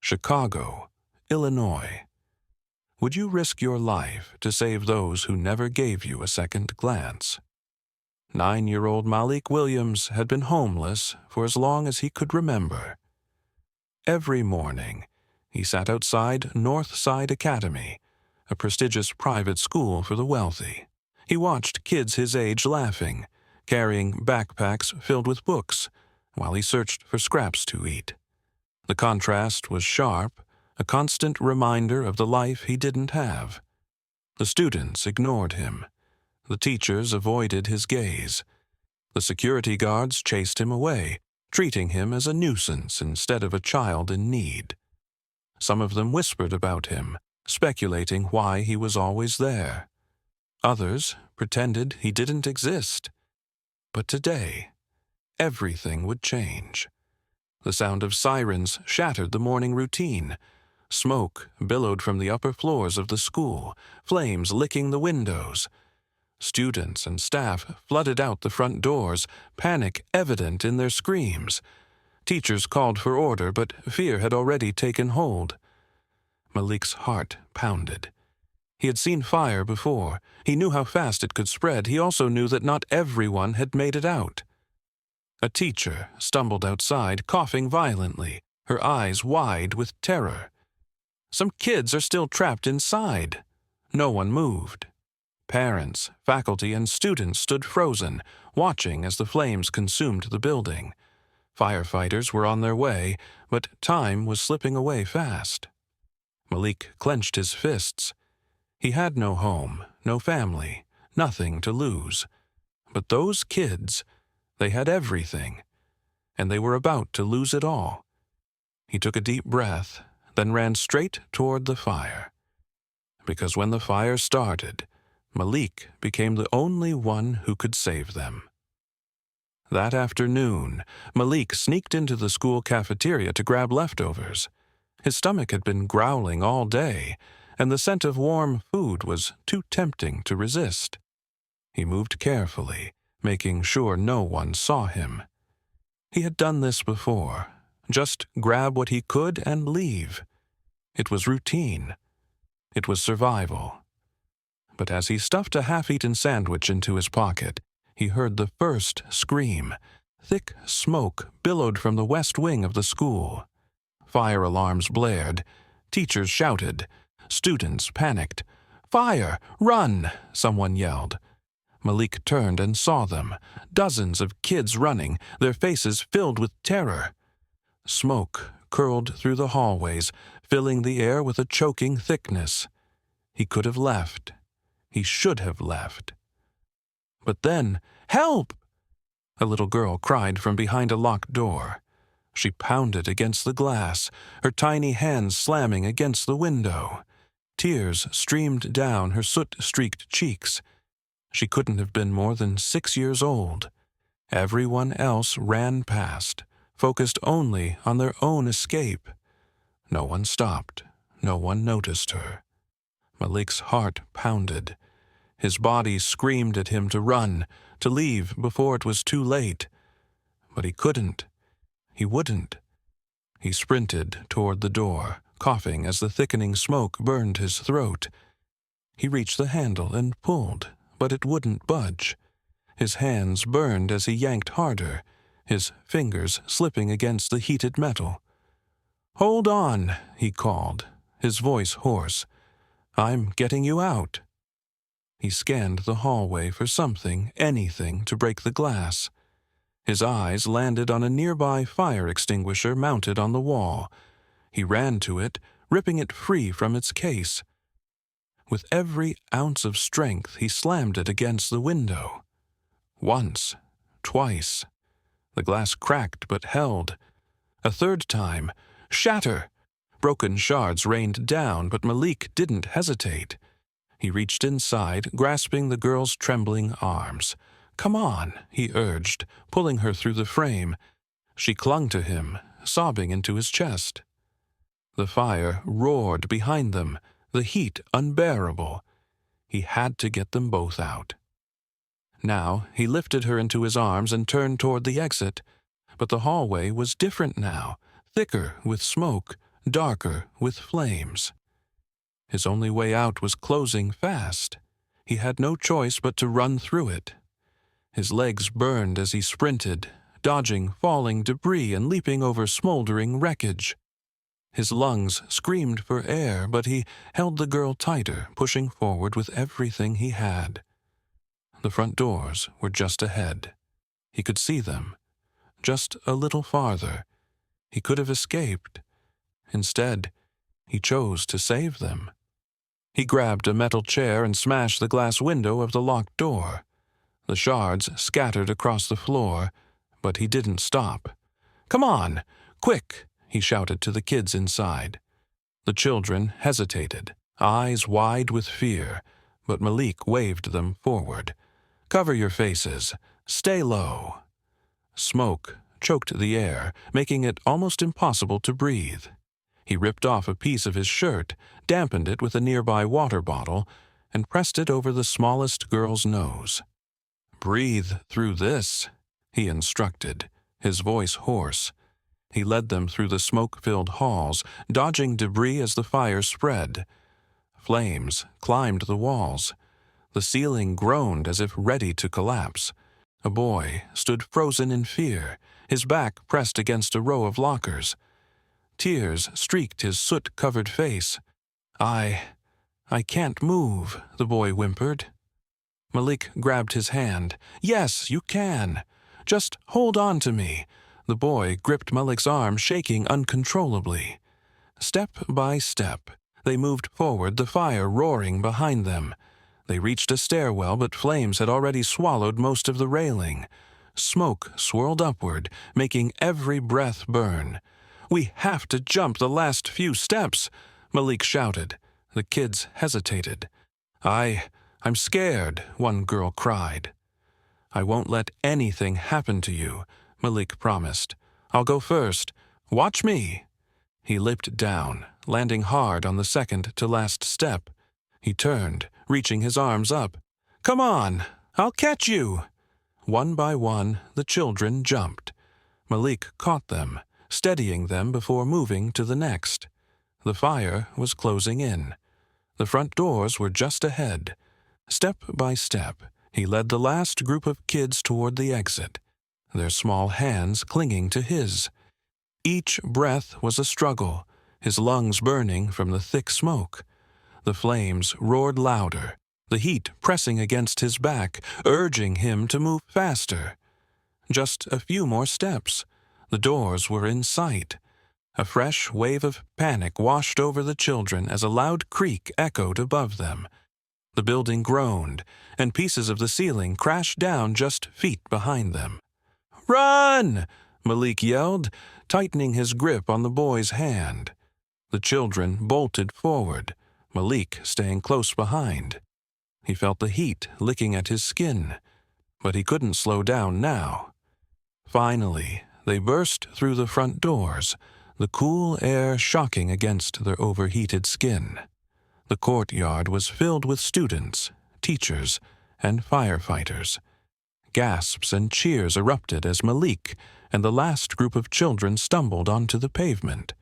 Chicago, Illinois. Would you risk your life to save those who never gave you a second glance? 9-year-old Malik Williams had been homeless for as long as he could remember. Every morning, he sat outside Northside Academy, a prestigious private school for the wealthy. He watched kids his age laughing, carrying backpacks filled with books, while he searched for scraps to eat. The contrast was sharp, a constant reminder of the life he didn't have. The students ignored him. The teachers avoided his gaze. The security guards chased him away, treating him as a nuisance instead of a child in need. Some of them whispered about him, speculating why he was always there. Others pretended he didn't exist. But today, everything would change. The sound of sirens shattered the morning routine. Smoke billowed from the upper floors of the school, flames licking the windows. Students and staff flooded out the front doors, panic evident in their screams. Teachers called for order, but fear had already taken hold. Malik's heart pounded. He had seen fire before. He knew how fast it could spread. He also knew that not everyone had made it out. A teacher stumbled outside, coughing violently, her eyes wide with terror. Some kids are still trapped inside. No one moved. Parents, faculty, and students stood frozen, watching as the flames consumed the building. Firefighters were on their way, but time was slipping away fast. Malik clenched his fists. He had no home, no family, nothing to lose. But those kids, they had everything, and they were about to lose it all. He took a deep breath, then ran straight toward the fire. Because when the fire started, Malik became the only one who could save them. That afternoon, Malik sneaked into the school cafeteria to grab leftovers. His stomach had been growling all day, and the scent of warm food was too tempting to resist. He moved carefully, making sure no one saw him. He had done this before. Just grab what he could and leave. It was routine. It was survival. But as he stuffed a half-eaten sandwich into his pocket, he heard the first scream. Thick smoke billowed from the west wing of the school. Fire alarms blared. Teachers shouted. Students panicked. "Fire! Run!" someone yelled. Malik turned and saw them, dozens of kids running, their faces filled with terror. Smoke curled through the hallways, filling the air with a choking thickness. He could have left. He should have left. But then, "Help!" a little girl cried from behind a locked door. She pounded against the glass, her tiny hands slamming against the window. Tears streamed down her soot-streaked cheeks. She couldn't have been more than 6 years old. Everyone else ran past, focused only on their own escape. No one stopped. No one noticed her. Malik's heart pounded. His body screamed at him to run, to leave before it was too late. But he couldn't. He wouldn't. He sprinted toward the door, coughing as the thickening smoke burned his throat. He reached the handle and pulled, but it wouldn't budge. His hands burned as he yanked harder, his fingers slipping against the heated metal. "Hold on," he called, his voice hoarse. "I'm getting you out." He scanned the hallway for something, anything, to break the glass. His eyes landed on a nearby fire extinguisher mounted on the wall. He ran to it, ripping it free from its case. With every ounce of strength, he slammed it against the window. Once, twice. The glass cracked but held. A third time. Shatter! Broken shards rained down, but Malik didn't hesitate. He reached inside, grasping the girl's trembling arms. "Come on," he urged, pulling her through the frame. She clung to him, sobbing into his chest. The fire roared behind them, the heat unbearable. He had to get them both out. Now he lifted her into his arms and turned toward the exit. But the hallway was different now, thicker with smoke, darker with flames. His only way out was closing fast. He had no choice but to run through it. His legs burned as he sprinted, dodging falling debris and leaping over smoldering wreckage. His lungs screamed for air, but he held the girl tighter, pushing forward with everything he had. The front doors were just ahead. He could see them. Just a little farther. He could have escaped. Instead, he chose to save them. He grabbed a metal chair and smashed the glass window of the locked door. The shards scattered across the floor, but he didn't stop. "Come on! Quick!" he shouted to the kids inside. The children hesitated, eyes wide with fear, but Malik waved them forward. "Cover your faces. Stay low." Smoke choked the air, making it almost impossible to breathe. He ripped off a piece of his shirt, dampened it with a nearby water bottle, and pressed it over the smallest girl's nose. "Breathe through this," he instructed, his voice hoarse. He led them through the smoke-filled halls, dodging debris as the fire spread. Flames climbed the walls. The ceiling groaned as if ready to collapse. A boy stood frozen in fear, his back pressed against a row of lockers. Tears streaked his soot-covered face. I can't move," the boy whimpered. Malik grabbed his hand. "Yes, you can. Just hold on to me." The boy gripped Malik's arm, shaking uncontrollably. Step by step, they moved forward, the fire roaring behind them. They reached a stairwell, but flames had already swallowed most of the railing. Smoke swirled upward, making every breath burn. "We have to jump the last few steps," Malik shouted. The kids hesitated. I'm scared," one girl cried. "I won't let anything happen to you," Malik promised. "I'll go first. Watch me." He leaped down, landing hard on the second-to-last step. He turned, reaching his arms up. "Come on, I'll catch you." One by one, the children jumped. Malik caught them, steadying them before moving to the next. The fire was closing in. The front doors were just ahead. Step by step, he led the last group of kids toward the exit, their small hands clinging to his. Each breath was a struggle, his lungs burning from the thick smoke. The flames roared louder, the heat pressing against his back, urging him to move faster. Just a few more steps. The doors were in sight. A fresh wave of panic washed over the children as a loud creak echoed above them. The building groaned, and pieces of the ceiling crashed down just feet behind them. "Run!" Malik yelled, tightening his grip on the boy's hand. The children bolted forward, Malik staying close behind. He felt the heat licking at his skin, but he couldn't slow down now. Finally, they burst through the front doors, the cool air shocking against their overheated skin. The courtyard was filled with students, teachers, and firefighters. Gasps and cheers erupted as Malik and the last group of children stumbled onto the pavement.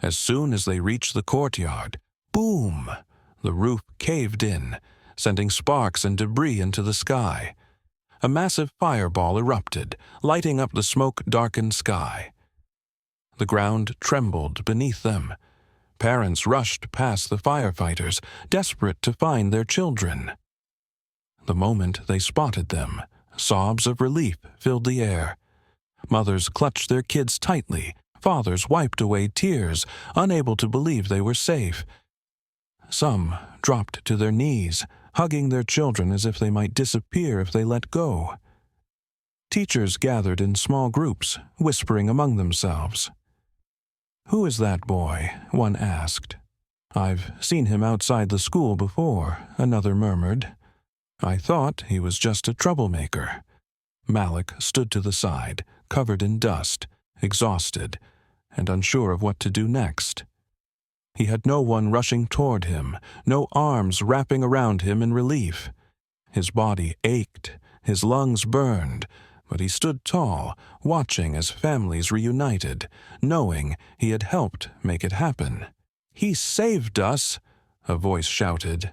As soon as they reached the courtyard, boom! The roof caved in, sending sparks and debris into the sky. A massive fireball erupted, lighting up the smoke-darkened sky. The ground trembled beneath them. Parents rushed past the firefighters, desperate to find their children. The moment they spotted them, sobs of relief filled the air. Mothers clutched their kids tightly, fathers wiped away tears, unable to believe they were safe. Some dropped to their knees, hugging their children as if they might disappear if they let go. Teachers gathered in small groups, whispering among themselves. "Who is that boy?" one asked. "I've seen him outside the school before," another murmured. "I thought he was just a troublemaker." Malik stood to the side, covered in dust, exhausted, and unsure of what to do next. He had no one rushing toward him, no arms wrapping around him in relief. His body ached, his lungs burned, But he stood tall, watching as families reunited, knowing he had helped make it happen. "He saved us!" a voice shouted.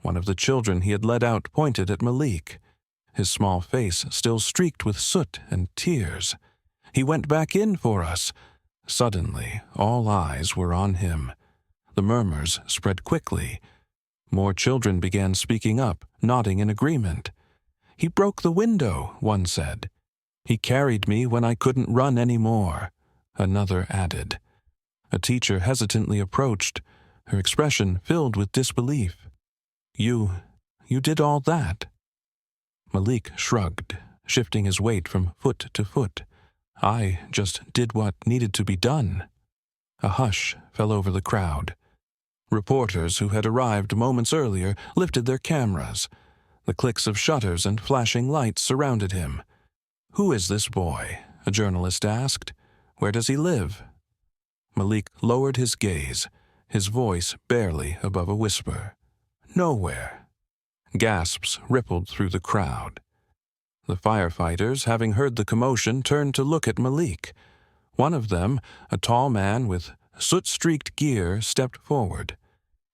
One of the children he had led out pointed at Malik, his small face still streaked with soot and tears. "He went back in for us." Suddenly, all eyes were on him. The murmurs spread quickly. More children began speaking up, nodding in agreement. "He broke the window," one said. "He carried me when I couldn't run any more," another added. A teacher hesitantly approached, her expression filled with disbelief. You did all that?" Malik shrugged, shifting his weight from foot to foot. "I just did what needed to be done." A hush fell over the crowd. Reporters who had arrived moments earlier lifted their cameras. The clicks of shutters and flashing lights surrounded him. "Who is this boy?" a journalist asked. "Where does he live?" Malik lowered his gaze, his voice barely above a whisper. "Nowhere." Gasps rippled through the crowd. The firefighters, having heard the commotion, turned to look at Malik. One of them, a tall man with soot-streaked gear, stepped forward.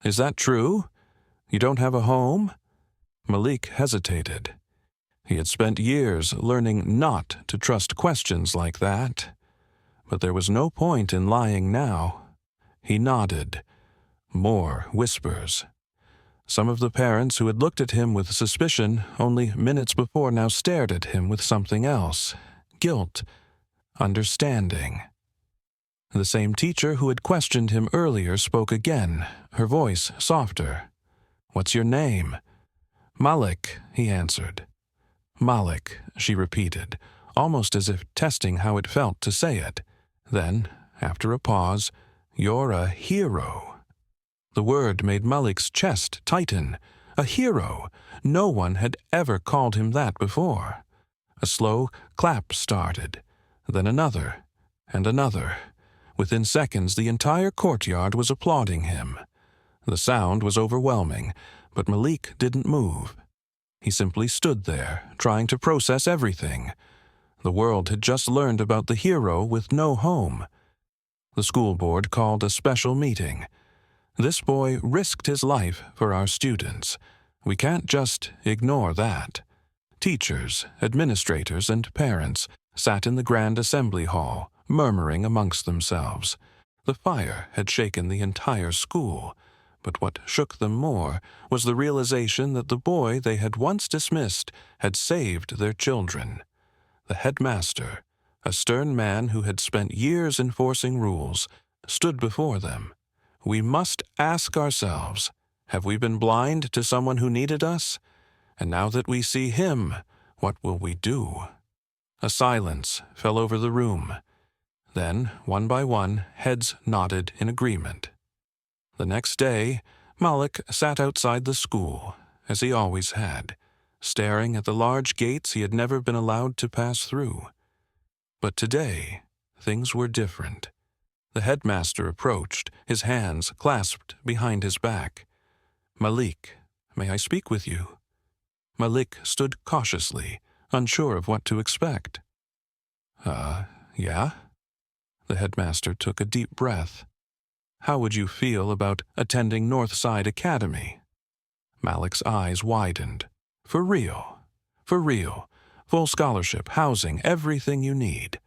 "Is that true? You don't have a home?" Malik hesitated. He had spent years learning not to trust questions like that. But there was no point in lying now. He nodded. More whispers. Some of the parents who had looked at him with suspicion only minutes before now stared at him with something else. Guilt. Understanding. The same teacher who had questioned him earlier spoke again, her voice softer. "What's your name?" "Malik," he answered. "Malik," she repeated, almost as if testing how it felt to say it. Then, after a pause, "You're a hero." The word made Malik's chest tighten. A hero! No one had ever called him that before. A slow clap started, then another, and another. Within seconds, the entire courtyard was applauding him. The sound was overwhelming, but Malik didn't move. He simply stood there, trying to process everything. The world had just learned about the hero with no home. The school board called a special meeting. "This boy risked his life for our students. We can't just ignore that." Teachers, administrators, and parents sat in the grand assembly hall, murmuring amongst themselves. The fire had shaken the entire school, but what shook them more was the realization that the boy they had once dismissed had saved their children. The headmaster, a stern man who had spent years enforcing rules, stood before them. "We must ask ourselves, have we been blind to someone who needed us? And now that we see him, what will we do?" A silence fell over the room. Then, one by one, heads nodded in agreement. The next day, Malik sat outside the school, as he always had, staring at the large gates he had never been allowed to pass through. But today, things were different. The headmaster approached, his hands clasped behind his back. "Malik, may I speak with you?" Malik stood cautiously, unsure of what to expect. Yeah?" The headmaster took a deep breath. "How would you feel about attending Northside Academy?" Malik's eyes widened. "For real. For real. Full scholarship, housing, everything you need."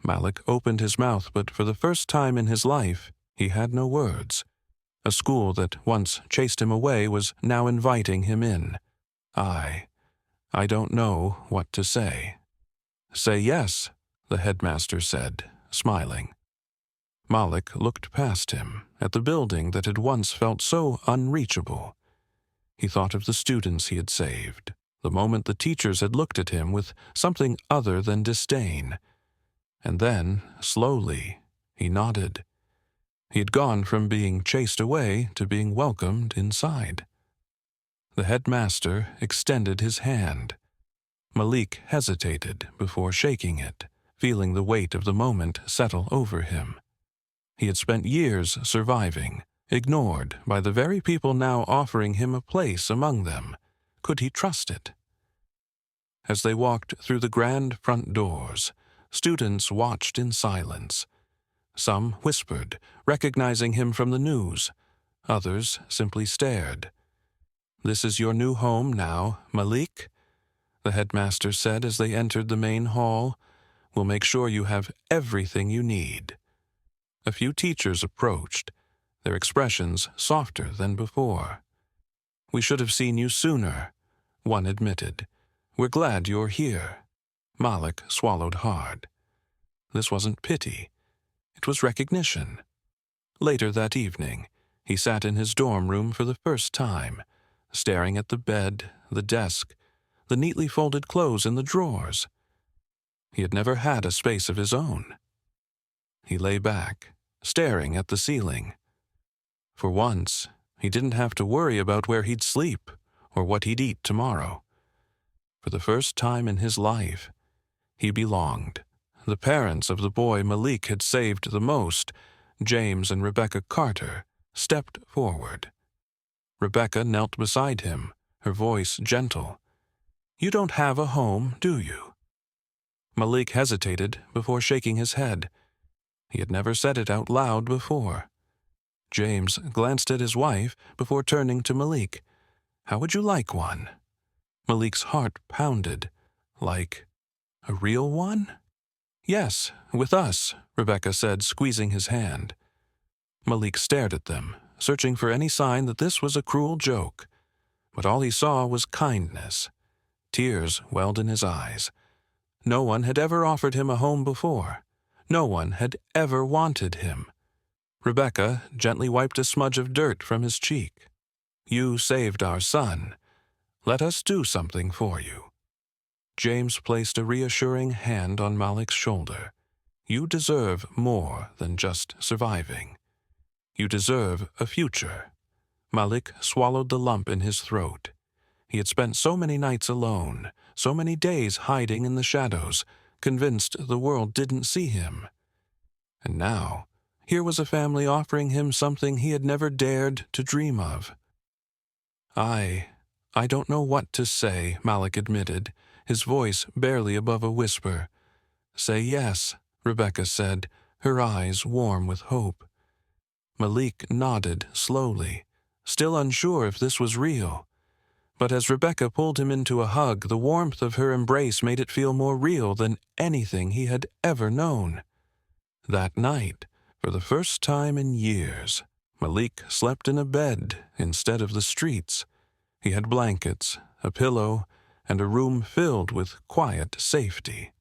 Malik opened his mouth, but for the first time in his life, he had no words. A school that once chased him away was now inviting him in. I don't know what to say." "Say yes," the headmaster said, smiling. Malik looked past him, at the building that had once felt so unreachable. He thought of the students he had saved, the moment the teachers had looked at him with something other than disdain. And then, slowly, he nodded. He had gone from being chased away to being welcomed inside. The headmaster extended his hand. Malik hesitated before shaking it, feeling the weight of the moment settle over him. He had spent years surviving, ignored by the very people now offering him a place among them. Could he trust it? As they walked through the grand front doors, students watched in silence. Some whispered, recognizing him from the news. Others simply stared. "This is your new home now, Malik," the headmaster said as they entered the main hall. "We'll make sure you have everything you need." A few teachers approached, their expressions softer than before. "We should have seen you sooner," one admitted. "We're glad you're here." Malik swallowed hard. This wasn't pity. It was recognition. Later that evening, he sat in his dorm room for the first time, staring at the bed, the desk, the neatly folded clothes in the drawers. He had never had a space of his own. He lay back, staring at the ceiling. For once, he didn't have to worry about where he'd sleep or what he'd eat tomorrow. For the first time in his life, he belonged. The parents of the boy Malik had saved the most, James and Rebecca Carter, stepped forward. Rebecca knelt beside him, her voice gentle. "You don't have a home, do you?" Malik hesitated before shaking his head. He had never said it out loud before. James glanced at his wife before turning to Malik. "How would you like one?" Malik's heart pounded. "Like a real one?" "Yes, with us," Rebecca said, squeezing his hand. Malik stared at them, searching for any sign that this was a cruel joke. But all he saw was kindness. Tears welled in his eyes. No one had ever offered him a home before. No one had ever wanted him. Rebecca gently wiped a smudge of dirt from his cheek. "You saved our son. Let us do something for you." James placed a reassuring hand on Malik's shoulder. "You deserve more than just surviving. You deserve a future." Malik swallowed the lump in his throat. He had spent so many nights alone, so many days hiding in the shadows, convinced the world didn't see him. And now, here was a family offering him something he had never dared to dream of. I don't know what to say," Malik admitted, his voice barely above a whisper. "Say yes," Rebecca said, her eyes warm with hope. Malik nodded slowly, still unsure if this was real. But as Rebecca pulled him into a hug, the warmth of her embrace made it feel more real than anything he had ever known. That night, for the first time in years, Malik slept in a bed instead of the streets. He had blankets, a pillow, and a room filled with quiet safety.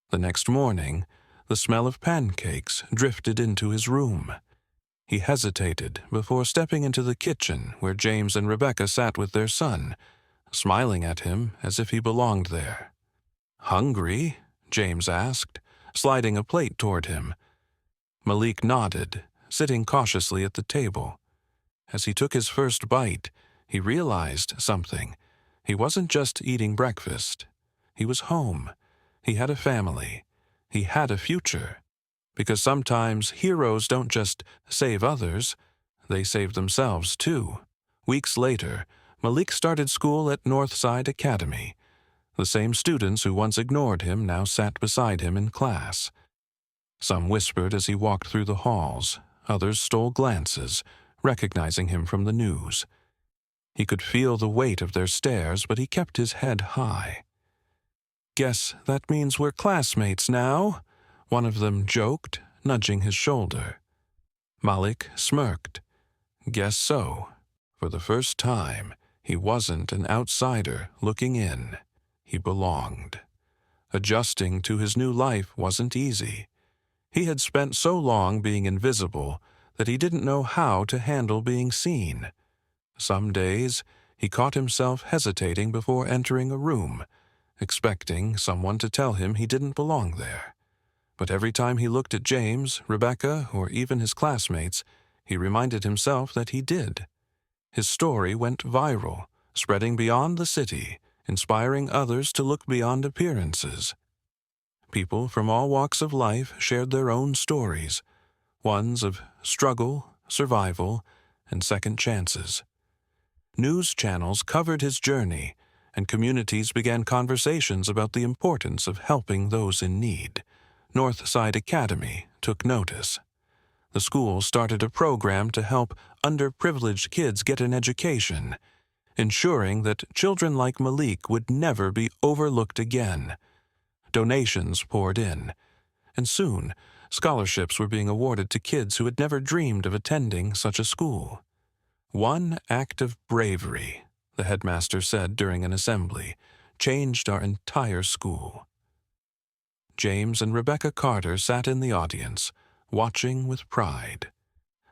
The next morning, the smell of pancakes drifted into his room. He hesitated before stepping into the kitchen where James and Rebecca sat with their son, smiling at him as if he belonged there. "Hungry?" James asked, sliding a plate toward him. Malik nodded, sitting cautiously at the table. As he took his first bite, he realized something. He wasn't just eating breakfast. He was home. He had a family. He had a future. Because sometimes heroes don't just save others, they save themselves too. Weeks later, Malik started school at Northside Academy. The same students who once ignored him now sat beside him in class. Some whispered as he walked through the halls. Others stole glances, recognizing him from the news. He could feel the weight of their stares, but he kept his head high. "Guess that means we're classmates now," one of them joked, nudging his shoulder. Malik smirked. Guess so. For the first time, he wasn't an outsider looking in. He belonged. Adjusting to his new life wasn't easy. He had spent so long being invisible that he didn't know how to handle being seen. Some days, he caught himself hesitating before entering a room, expecting someone to tell him he didn't belong there. But every time he looked at James, Rebecca, or even his classmates, he reminded himself that he did. His story went viral, spreading beyond the city, inspiring others to look beyond appearances. People from all walks of life shared their own stories, ones of struggle, survival, and second chances. News channels covered his journey, and communities began conversations about the importance of helping those in need. Northside Academy took notice. The school started a program to help underprivileged kids get an education, ensuring that children like Malik would never be overlooked again. Donations poured in, and soon scholarships were being awarded to kids who had never dreamed of attending such a school. "One act of bravery," the headmaster said during an assembly, "changed our entire school." James and Rebecca Carter sat in the audience, watching with pride.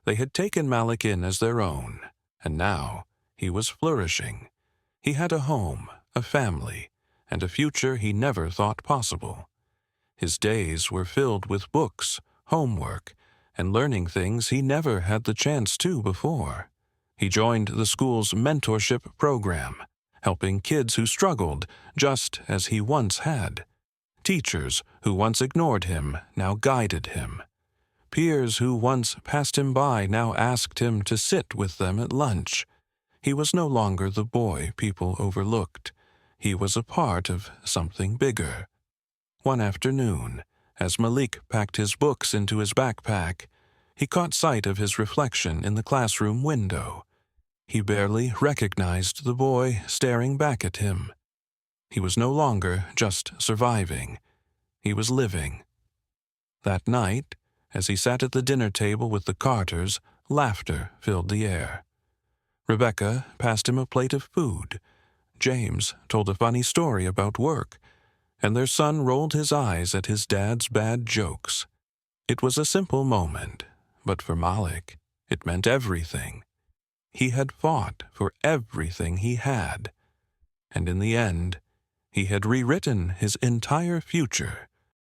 They had taken Malik in as their own, and now he was flourishing. He had a home, a family, and a future he never thought possible. His days were filled with books, homework, and learning things he never had the chance to before. He joined the school's mentorship program, helping kids who struggled just as he once had. Teachers who once ignored him now guided him. Peers who once passed him by now asked him to sit with them at lunch. He was no longer the boy people overlooked. He was a part of something bigger. One afternoon, as Malik packed his books into his backpack, he caught sight of his reflection in the classroom window. He barely recognized the boy staring back at him. He was no longer just surviving. He was living. That night, as he sat at the dinner table with the Carters, laughter filled the air. Rebecca passed him a plate of food. James told a funny story about work, and their son rolled his eyes at his dad's bad jokes. It was a simple moment, but for Malik, it meant everything. He had fought for everything he had, and in the end, he had rewritten his entire future